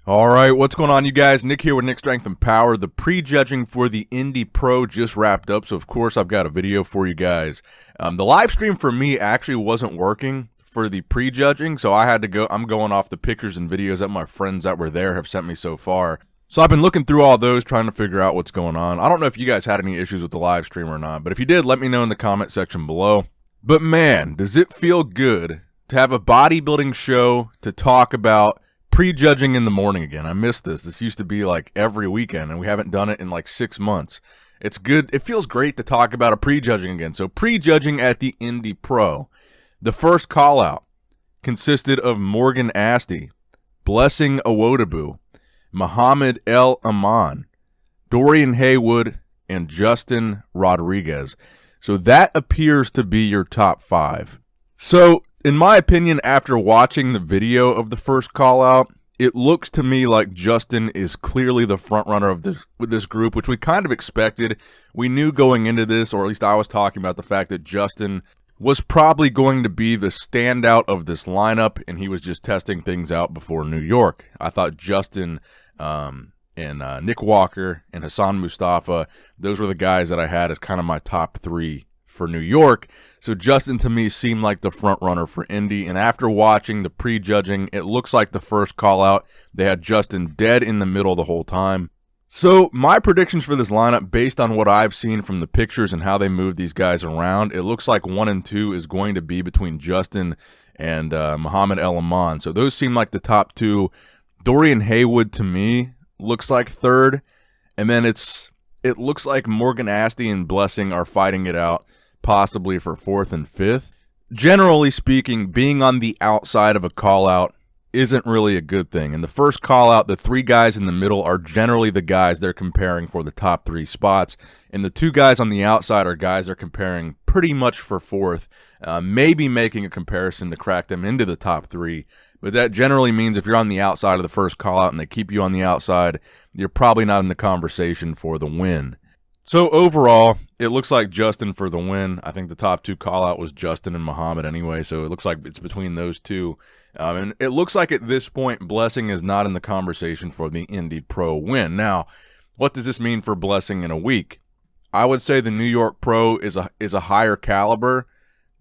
All right, what's going on, you guys? Nick here with Nick Strength and Power. The prejudging for the Indy Pro just wrapped up, so of course I've got a video for you guys. The live stream for me actually wasn't working for the prejudging, so I had to go. I'm going off the pictures and videos that my friends that were there have sent me so far. So I've been looking through all those, trying to figure out what's going on. I don't know if you guys had any issues with the live stream or not, but if you did, let me know in the comment section below. But man, does it feel good to have a bodybuilding show to talk about prejudging in the morning again. I miss this. This used to be like every weekend, and we haven't done it in like 6 months. It's good. It feels great to talk about a prejudging again. So prejudging at the Indy Pro. The first call out consisted of Morgan Aste, Blessing Awodibu, Mohammed Elemam, Dorian Haywood, and Justin Rodriguez. So that appears to be your top 5. So in my opinion, after watching the video of the first call out, it looks to me like Justin is clearly the front runner of this group, which we kind of expected. We knew going into this, or at least I was talking about the fact that Justin was probably going to be the standout of this lineup, and he was just testing things out before New York. I thought Justin and Nick Walker and Hassan Mustafa, those were the guys that I had as kind of my top 3 for New York. So Justin to me seemed like the front runner for Indy, and after watching the prejudging, it looks like the first call out they had Justin dead in the middle the whole time. So my predictions for this lineup, based on what I've seen from the pictures and how they move these guys around, it looks like 1 and 2 is going to be between Justin and Mohammed Elemam. So those seem like the top 2. Dorian Haywood to me looks like 3rd, and then it looks like Morgan Aste and Blessing are fighting it out, possibly for 4th and 5th. Generally speaking, being on the outside of a call-out isn't really a good thing. In the first call-out, the 3 guys in the middle are generally the guys they're comparing for the top 3 spots, and the 2 guys on the outside are guys they're comparing pretty much for 4th, maybe making a comparison to crack them into the top 3, but that generally means if you're on the outside of the first call-out and they keep you on the outside, you're probably not in the conversation for the win. So overall, it looks like Justin for the win. I think the top 2 call-out was Justin and Mohammed anyway, so it looks like it's between those 2. And it looks like at this point, Blessing is not in the conversation for the Indy Pro win. Now, what does this mean for Blessing in a week? I would say the New York Pro is a higher caliber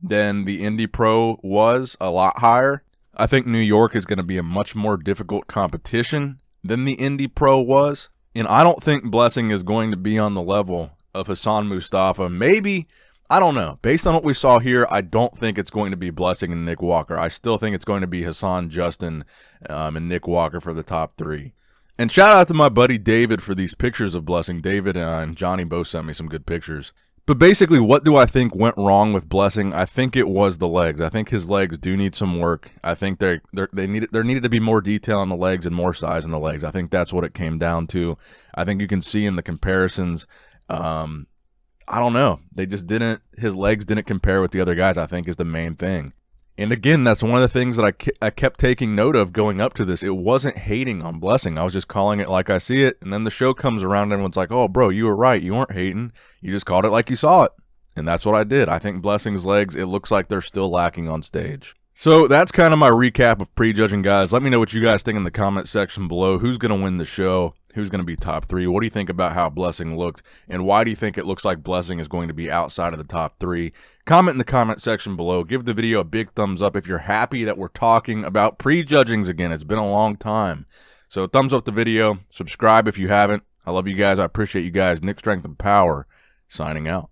than the Indy Pro was, a lot higher. I think New York is going to be a much more difficult competition than the Indy Pro was. And I don't think Blessing is going to be on the level of Hassan Mustafa. Maybe, I don't know. Based on what we saw here, I don't think it's going to be Blessing and Nick Walker. I still think it's going to be Hassan, Justin, and Nick Walker for the top 3. And shout out to my buddy David for these pictures of Blessing. David and Johnny both sent me some good pictures. But basically, what do I think went wrong with Blessing? I think it was the legs. I think his legs do need some work. I think there needed to be more detail on the legs and more size in the legs. I think that's what it came down to. I think you can see in the comparisons, I don't know. They just didn't, his legs didn't compare with the other guys, I think is the main thing. And again, that's one of the things that I kept taking note of going up to this. It wasn't hating on Blessing. I was just calling it like I see it. And then the show comes around and everyone's like, oh, bro, you were right. You weren't hating. You just called it like you saw it. And that's what I did. I think Blessing's legs, it looks like they're still lacking on stage. So that's kind of my recap of prejudging, guys. Let me know what you guys think in the comment section below. Who's going to win the show? Who's going to be top 3? What do you think about how Blessing looked? And why do you think it looks like Blessing is going to be outside of the top 3? Comment in the comment section below. Give the video a big thumbs up if you're happy that we're talking about prejudgings again. It's been a long time. So thumbs up the video. Subscribe if you haven't. I love you guys. I appreciate you guys. Nick Strength and Power signing out.